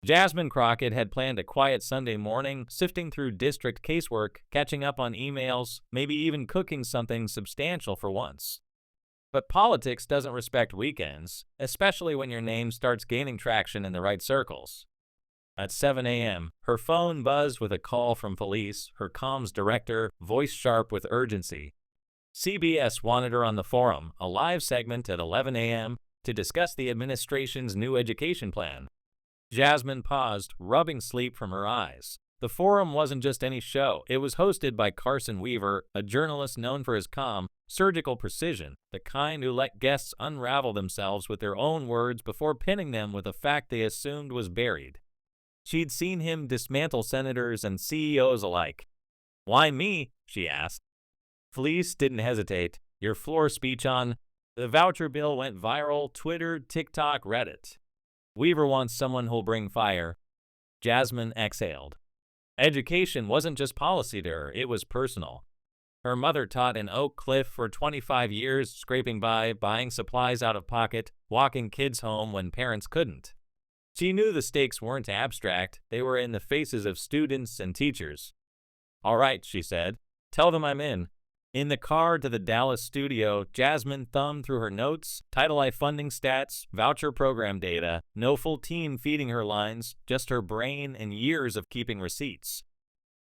Jasmine Crockett had planned a quiet Sunday morning, sifting through district casework, catching up on emails, maybe even cooking something substantial for once. But politics doesn't respect weekends, especially when your name starts gaining traction in the right circles. At 7 a.m., her phone buzzed with a call from police, her comms director, voice sharp with urgency. CBS wanted her on the forum, a live segment at 11 a.m., to discuss the administration's new education plan. Jasmine paused, rubbing sleep from her eyes. The forum wasn't just any show. It was hosted by Carson Weaver, a journalist known for his calm, surgical precision, the kind who let guests unravel themselves with their own words before pinning them with a fact they assumed was buried. She'd seen him dismantle senators and CEOs alike. "Why me?" she asked. Felice didn't hesitate. Your floor speech on the voucher bill went viral, Twitter, TikTok, Reddit. Weaver wants someone who'll bring fire. Jasmine exhaled. Education wasn't just policy to her, it was personal. Her mother taught in Oak Cliff for 25 years, scraping by, buying supplies out of pocket, walking kids home when parents couldn't. She knew the stakes weren't abstract, they were in the faces of students and teachers. "All right," she said. "Tell them I'm in." In the car to the Dallas studio, Jasmine thumbed through her notes, Title I funding stats, voucher program data, no full team feeding her lines, just her brain and years of keeping receipts.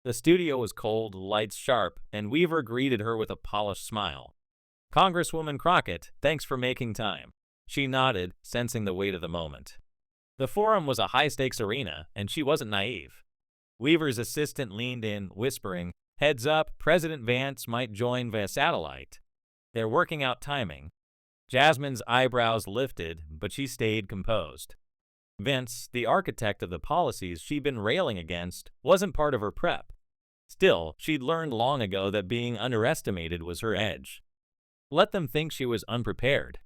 The studio was cold, lights sharp, and Weaver greeted her with a polished smile. "Congresswoman Crockett, thanks for making time." She nodded, sensing the weight of the moment. The forum was a high-stakes arena, and she wasn't naive. Weaver's assistant leaned in, whispering, "Heads up, President Vance might join via satellite. They're working out timing." Jasmine's eyebrows lifted, but she stayed composed. Vance, the architect of the policies she'd been railing against, wasn't part of her prep. Still, she'd learned long ago that being underestimated was her edge. Let them think she was unprepared.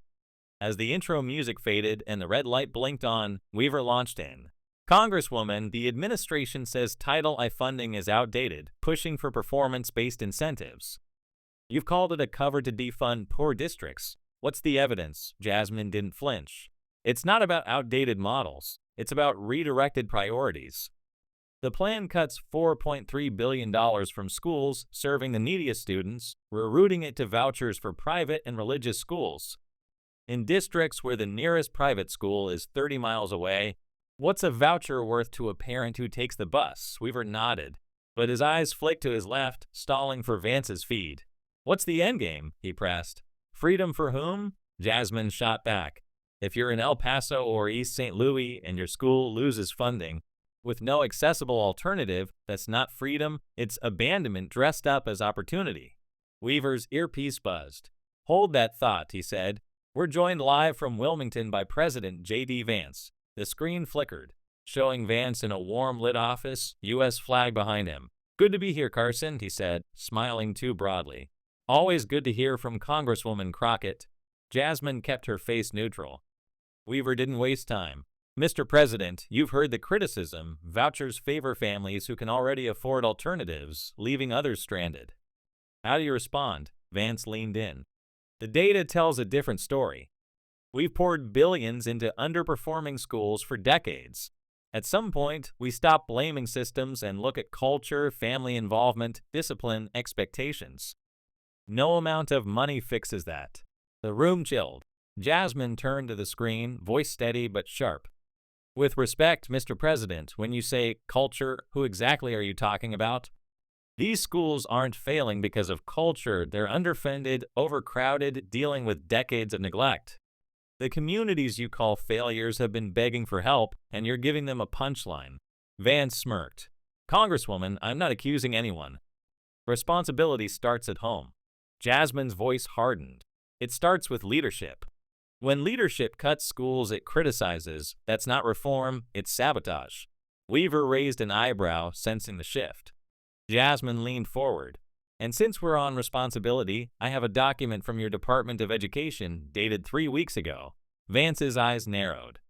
As the intro music faded and the red light blinked on, Weaver launched in. "Congresswoman, the administration says Title I funding is outdated, pushing for performance-based incentives. You've called it a cover to defund poor districts. What's the evidence?" Jasmine didn't flinch. "It's not about outdated models. It's about redirected priorities. The plan cuts $4.3 billion from schools serving the neediest students, rerouting it to vouchers for private and religious schools. In districts where the nearest private school is 30 miles away, what's a voucher worth to a parent who takes the bus?" Weaver nodded, but his eyes flicked to his left, stalling for Vance's feed. "What's the endgame?" he pressed. "Freedom for whom?" Jasmine shot back. "If you're in El Paso or East St. Louis and your school loses funding, with no accessible alternative, that's not freedom, it's abandonment dressed up as opportunity." Weaver's earpiece buzzed. "Hold that thought," he said. "We're joined live from Wilmington by President J.D. Vance." The screen flickered, showing Vance in a warm-lit office, U.S. flag behind him. "Good to be here, Carson," he said, smiling too broadly. "Always good to hear from Congresswoman Crockett." Jasmine kept her face neutral. Weaver didn't waste time. "Mr. President, you've heard the criticism. Vouchers favor families who can already afford alternatives, leaving others stranded. How do you respond?" Vance leaned in. "The data tells a different story. We've poured billions into underperforming schools for decades. At some point, we stop blaming systems and look at culture, family involvement, discipline, expectations. No amount of money fixes that." The room chilled. Jasmine turned to the screen, voice steady but sharp. "With respect, Mr. President, when you say culture, who exactly are you talking about? These schools aren't failing because of culture. They're underfunded, overcrowded, dealing with decades of neglect. The communities you call failures have been begging for help, and you're giving them a punchline." Vance smirked. "Congresswoman, I'm not accusing anyone. Responsibility starts at home." Jasmine's voice hardened. "It starts with leadership. When leadership cuts schools it criticizes, that's not reform, it's sabotage." Weaver raised an eyebrow, sensing the shift. Jasmine leaned forward. "And since we're on responsibility, I have a document from your Department of Education dated 3 weeks ago." Vance's eyes narrowed.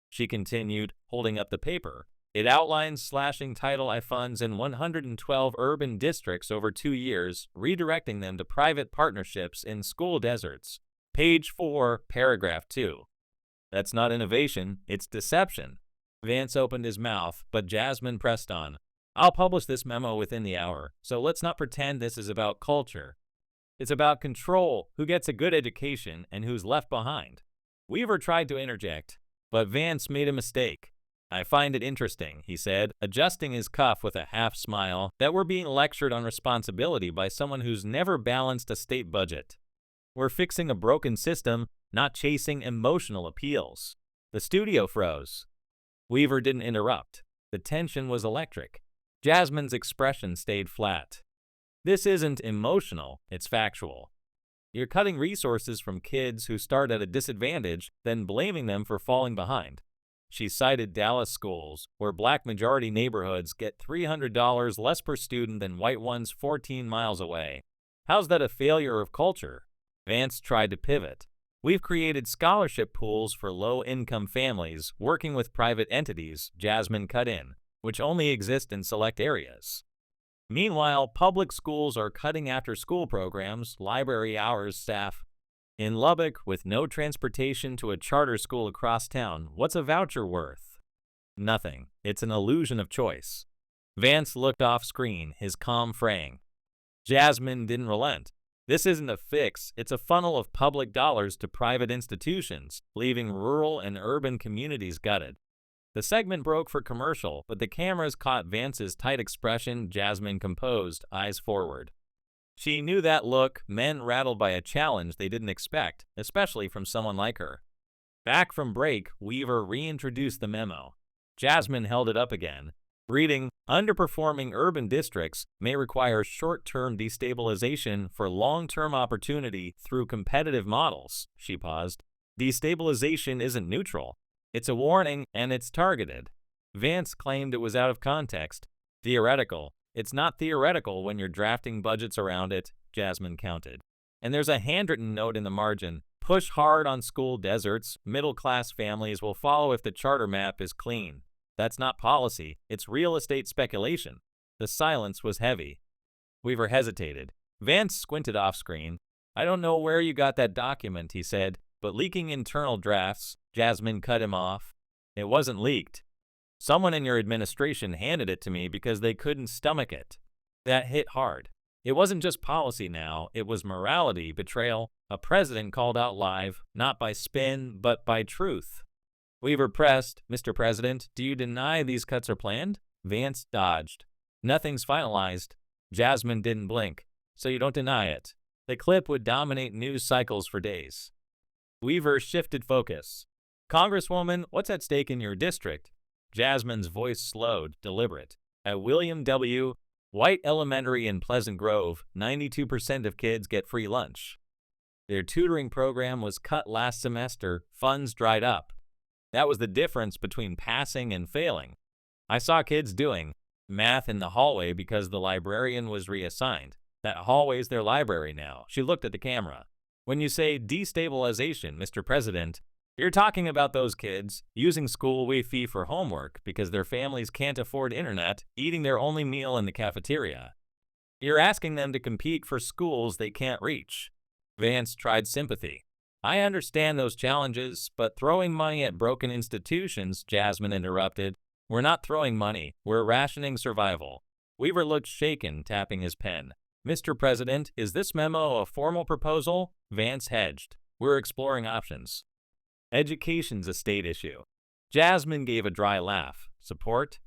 She continued, holding up the paper. "It outlines slashing Title I funds in 112 urban districts over 2 years, redirecting them to private partnerships in school deserts. Page 4, paragraph 2. That's not innovation, it's deception." Vance opened his mouth, but Jasmine pressed on. I'll publish this memo within the hour, so let's not pretend this is about culture. It's about control, who gets a good education and who's left behind. Weaver tried to interject, but Vance made a mistake. I find it interesting, he said, adjusting his cuff with a half smile, that we're being lectured on responsibility by someone who's never balanced a state budget. We're fixing a broken system, not chasing emotional appeals. The studio froze. Weaver didn't interrupt. The tension was electric. Jasmine's expression stayed flat. This isn't emotional, it's factual. You're cutting resources from kids who start at a disadvantage, then blaming them for falling behind. She cited Dallas schools, where black-majority neighborhoods get $300 less per student than white ones 14 miles away. How's that a failure of culture? Vance tried to pivot. We've created scholarship pools for low-income families, working with private entities, Jasmine cut in, which only exist in select areas. Meanwhile, public schools are cutting after-school programs, library hours, staff. In Lubbock, with no transportation to a charter school across town, what's a voucher worth? Nothing. It's an illusion of choice. Vance looked off screen, his calm fraying. Jasmine didn't relent. This isn't a fix, it's a funnel of public dollars to private institutions, leaving rural and urban communities gutted. The segment broke for commercial, but the cameras caught Vance's tight expression. Jasmine composed, eyes forward. She knew that look, men rattled by a challenge they didn't expect, especially from someone like her. Back from break, Weaver reintroduced the memo. Jasmine held it up again, reading, underperforming urban districts may require short-term destabilization for long-term opportunity through competitive models. She paused. Destabilization isn't neutral. It's a warning, and it's targeted. Vance claimed it was out of context. Theoretical. It's not theoretical when you're drafting budgets around it, Jasmine counted. And there's a handwritten note in the margin. Push hard on school deserts. Middle-class families will follow if the charter map is clean. That's not policy. It's real estate speculation. The silence was heavy. Weaver hesitated. Vance squinted off-screen. I don't know where you got that document, he said, but leaking internal drafts. Jasmine cut him off. It wasn't leaked. Someone in your administration handed it to me because they couldn't stomach it. That hit hard. It wasn't just policy now, it was morality, betrayal. A president called out live, not by spin, but by truth. Weaver pressed, Mr. President, do you deny these cuts are planned? Vance dodged. Nothing's finalized. Jasmine didn't blink. So you don't deny it. The clip would dominate news cycles for days. Weaver shifted focus. Congresswoman, what's at stake in your district? Jasmine's voice slowed, deliberate. At William W. White Elementary in Pleasant Grove, 92% of kids get free lunch. Their tutoring program was cut last semester, funds dried up. That was the difference between passing and failing. I saw kids doing math in the hallway because the librarian was reassigned. That hallway's their library now. She looked at the camera. When you say destabilization, Mr. President, you're talking about those kids using school Wi-Fi for homework because their families can't afford internet, eating their only meal in the cafeteria. You're asking them to compete for schools they can't reach. Vance tried sympathy. I understand those challenges, but throwing money at broken institutions, Jasmine interrupted. We're not throwing money, we're rationing survival. Weaver looked shaken, tapping his pen. Mr. President, is this memo a formal proposal? Vance hedged. We're exploring options. Education's a state issue. Jasmine gave a dry laugh. Support?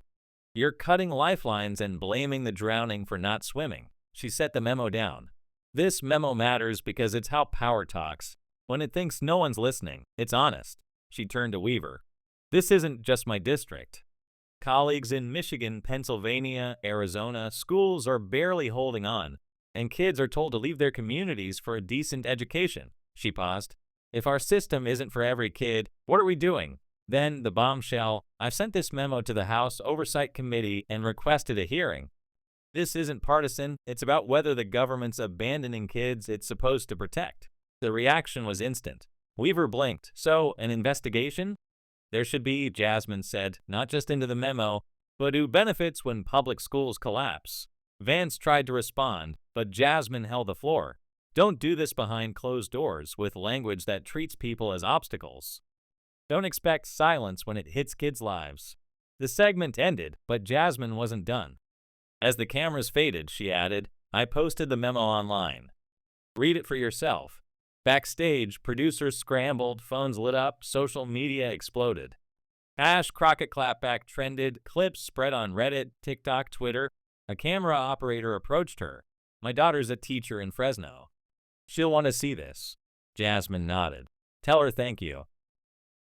You're cutting lifelines and blaming the drowning for not swimming. She set the memo down. This memo matters because it's how power talks. When it thinks no one's listening, it's honest. She turned to Weaver. This isn't just my district. Colleagues in Michigan, Pennsylvania, Arizona, schools are barely holding on, and kids are told to leave their communities for a decent education. She paused. If our system isn't for every kid, what are we doing? Then the bombshell, I've sent this memo to the House Oversight Committee and requested a hearing. This isn't partisan, it's about whether the government's abandoning kids it's supposed to protect. The reaction was instant. Weaver blinked. So, an investigation? There should be, Jasmine said, not just into the memo, but who benefits when public schools collapse. Vance tried to respond, but Jasmine held the floor. Don't do this behind closed doors with language that treats people as obstacles. Don't expect silence when it hits kids' lives. The segment ended, but Jasmine wasn't done. As the cameras faded, she added, "I posted the memo online. Read it for yourself." Backstage, producers scrambled, phones lit up, social media exploded. Crockett clapback trended, clips spread on Reddit, TikTok, Twitter. A camera operator approached her. "My daughter's a teacher in Fresno. She'll want to see this." Jasmine nodded. "Tell her thank you."